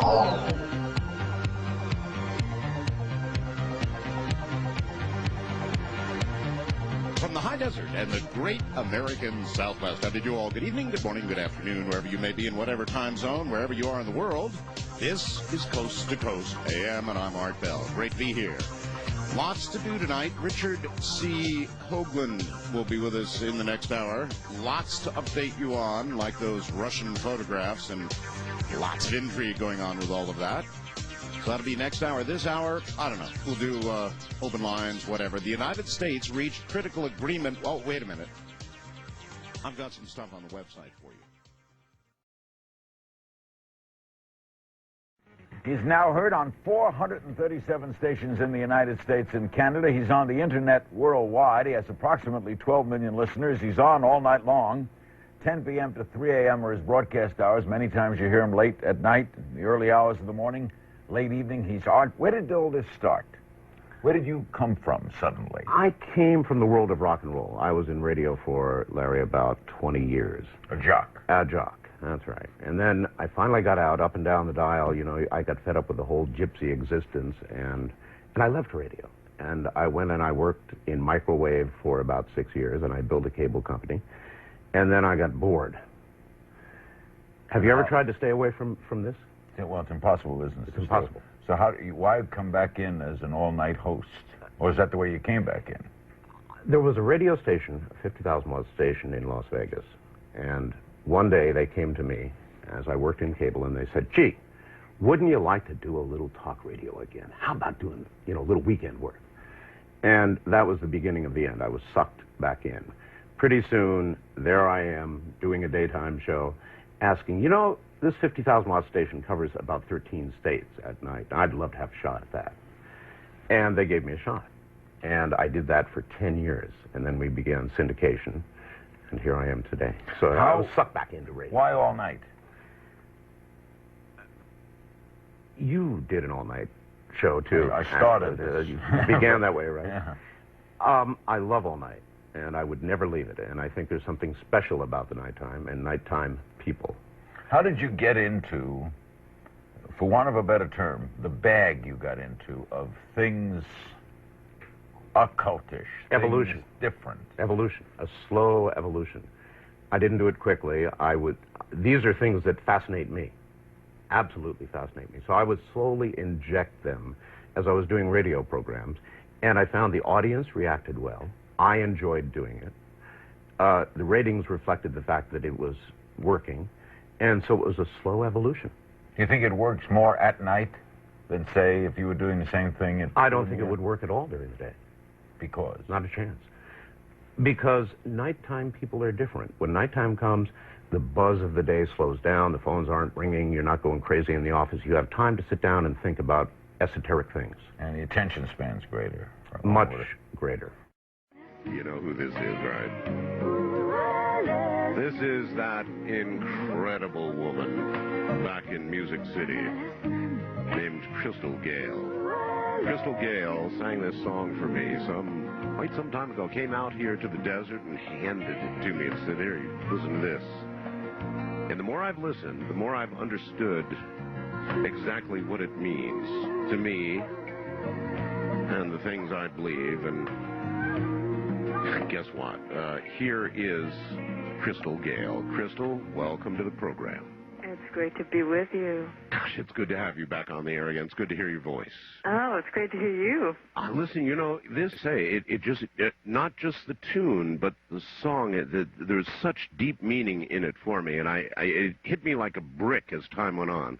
From the high desert and the great American Southwest, I bid you all good evening, good morning, good afternoon, wherever you may be in whatever time zone, wherever you are in the world. This is Coast to Coast AM, and I'm Art Bell. Great to be here. Lots to do tonight. Richard C. Hoagland will be with us in the next hour. Lots to update you on, like those Russian photographs, and lots of intrigue going on with all of that. So that'll be next hour. This hour, I don't know. We'll do open lines, whatever. The United States reached critical agreement. Oh, wait a minute. I've got some stuff on the website for you. He's now heard on 437 stations in the United States and Canada. He's on the internet worldwide. He has approximately 12 million listeners. He's on all night long. 10 p.m. to 3 a.m. are his broadcast hours. Many times you hear him late at night, in the early hours of the morning, late evening. He's on. Where did all this start? Where did you come from suddenly? I came from the world of rock and roll. I was in radio for, Larry, about 20 years. A jock. A jock. That's right. And then I finally got out, up and down the dial. You know, I got fed up with the whole gypsy existence, and I left radio. And I went and I worked in microwave for about 6 years, and I built a cable company. And then I got bored. Have you ever tried to stay away from this? Yeah, well, it's impossible, isn't it? It's impossible. So why come back in as an all-night host? Or is that the way you came back in? There was a radio station, a 50,000-watt station in Las Vegas, and one day they came to me as I worked in cable, and they said, gee, wouldn't you like to do a little talk radio again? How about doing, a little weekend work? And that was the beginning of the end. I was sucked back in. Pretty soon, there I am doing a daytime show, asking, this 50,000-watt station covers about 13 states at night. I'd love to have a shot at that. And they gave me a shot. And I did that for 10 years. And then we began syndication. And here I am today. So I was sucked back into radio. Why all night? You did an all-night show, too. I started this. You began that way, right? Yeah. I love all night, and I would never leave it. And I think there's something special about the nighttime and nighttime people. How did you get into, for want of a better term, the bag you got into of things occultish? Evolution. Different. Evolution. A slow evolution. I didn't do it quickly. These are things that fascinate me. Absolutely fascinate me. So I would slowly inject them as I was doing radio programs, and I found the audience reacted well. I enjoyed doing it. The ratings reflected the fact that it was working, and so it was a slow evolution. Do you think it works more at night than, say, if you were doing the same thing? I don't think it would work at all during the day. Because? Not a chance. Because nighttime people are different. When nighttime comes, the buzz of the day slows down, the phones aren't ringing, you're not going crazy in the office. You have time to sit down and think about esoteric things. And the attention span's greater. Much greater. You know who this is, right? This is that incredible woman back in Music City named Crystal Gayle. Crystal Gayle sang this song for me quite some time ago. Came out here to the desert and handed it to me and said, here, listen to this. And the more I've listened, the more I've understood exactly what it means to me and the things I believe. And guess what? Here is Crystal Gayle. Crystal, welcome to the program. It's great to be with you. Gosh, it's good to have you back on the air again. It's good to hear your voice. Oh, it's great to hear you. Listen, not just the tune, but the song, there's such deep meaning in it for me, and it hit me like a brick as time went on.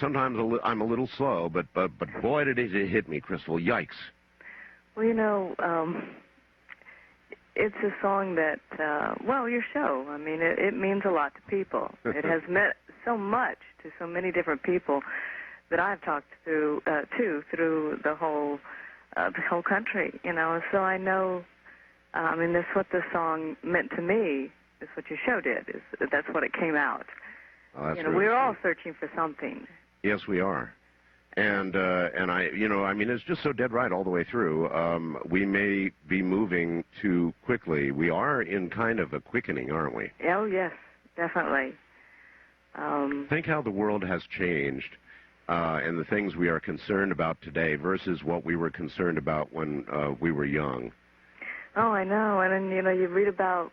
Sometimes I'm a little slow, but boy, did it hit me, Crystal. Yikes. Well, it's a song that, your show, I mean, it means a lot to people. It has meant so much to so many different people that I've talked through the whole country, So I know, that's what the song meant to me. Is what your show did. That's what it came out. Oh, that's we're all searching for something. Yes, we are. And it's just so dead right all the way through. We may be moving too quickly. We are in kind of a quickening, aren't we? Oh, yes, definitely. Think how the world has changed and the things we are concerned about today versus what we were concerned about when we were young. Oh, I know. And then, you read about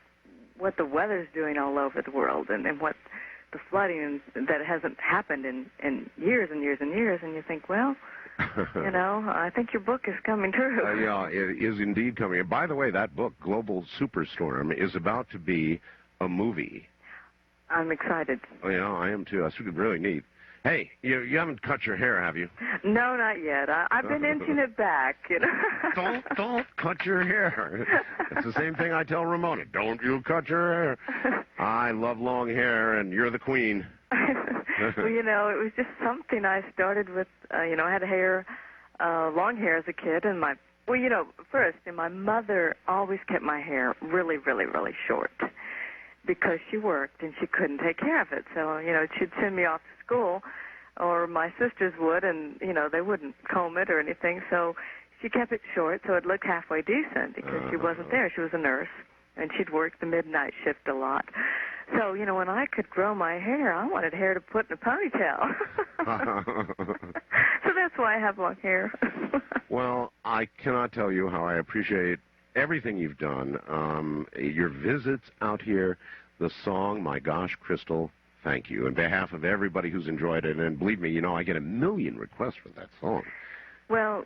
what the weather's doing all over the world and what the flooding that hasn't happened in years and years and years, and you think, well, I think your book is coming true. Yeah, it is indeed coming. And by the way, that book, Global Superstorm, is about to be a movie. I'm excited. Oh, yeah, I am too. That's really neat. Hey, you haven't cut your hair, have you? No, not yet. I've been inching it back, Don't cut your hair. It's the same thing I tell Ramona. Don't you cut your hair. I love long hair, and you're the queen. Well, it was just something I started with. I had long hair as a kid, and my mother always kept my hair really, really, really short because she worked and she couldn't take care of it. So, she'd send me off to school, or my sisters would, and, they wouldn't comb it or anything. So she kept it short so it looked halfway decent because she wasn't there. She was a nurse, and she'd work the midnight shift a lot. So, when I could grow my hair, I wanted hair to put in a ponytail. So that's why I have long hair. Well, I cannot tell you how I appreciate everything you've done. Your visits out here, the song, my gosh, Crystal, thank you. On behalf of everybody who's enjoyed it, and believe me, I get 1 million requests for that song. Well,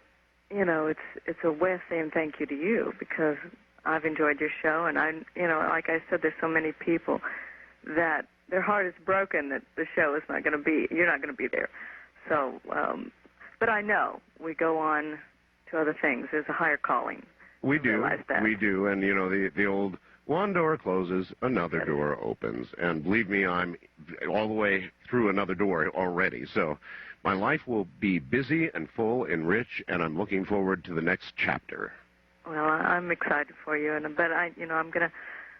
it's a way of saying thank you to you because I've enjoyed your show, and like I said, there's so many people that their heart is broken that the show is not going to be, you're not going to be there. So, but I know we go on to other things. There's a higher calling. We do. That. We do. And, the old one door closes, another door opens. And believe me, I'm all the way through another door already. So my life will be busy and full and rich, and I'm looking forward to the next chapter. Well, I'm excited for you, but I'm going to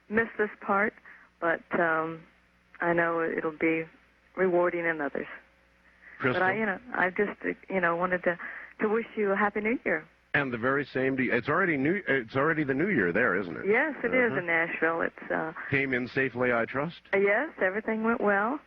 miss this part, but I know it'll be rewarding in others. Crystal? But I just wanted to wish you a Happy New Year. And the very same to you. It's already the New Year there, isn't it? Yes, it is in Nashville. It's came in safely, I trust. Yes, everything went well.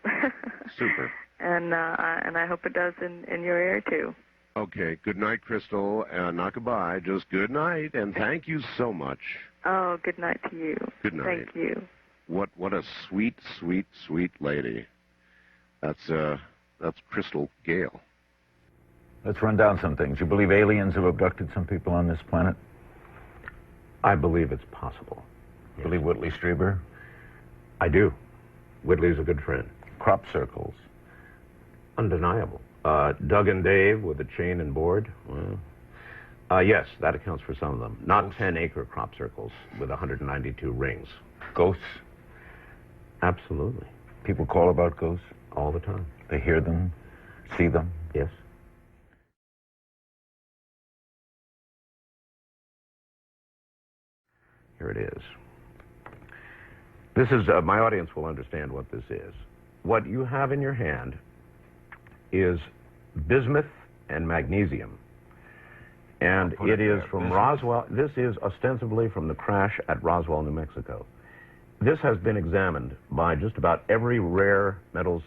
Super. And I hope it does in your area too. Okay. Good night, Crystal. Not goodbye. Just good night, and thank you so much. Oh, good night to you. Good night. Thank you. What a sweet, sweet, sweet lady. That's Crystal Gayle. Let's run down some things. You believe aliens have abducted some people on this planet? I believe it's possible. You believe Whitley Strieber? I do. Whitley's a good friend. Crop circles? Undeniable. Doug and Dave with a chain and board? Well, yes, that accounts for some of them. Not 10-acre crop circles with 192 rings. Ghosts? Absolutely. People call about ghosts? All the time. They hear them? See them? Yes. Here it is. This is, my audience will understand what this is. What you have in your hand is bismuth and magnesium. And it is from Roswell. This is ostensibly from the crash at Roswell, New Mexico. This has been examined by just about every rare metals,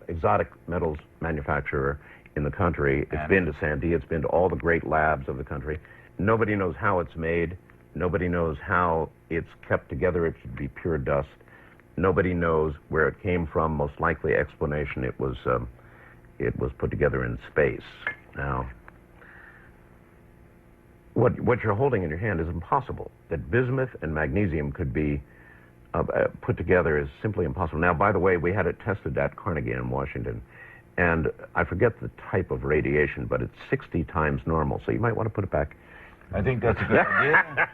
exotic metals manufacturer in the country. It's been to Sandia. It's been to all the great labs of the country. Nobody knows how it's made. Nobody knows how it's kept together. It should be pure dust. Nobody knows where it came from. Most likely explanation, it was put together in space. Now, what you're holding in your hand is impossible. That bismuth and magnesium could be put together is simply impossible. Now, by the way, we had it tested at Carnegie in Washington, and I forget the type of radiation, but it's 60 times normal, so you might want to put it back. I think that's a good idea.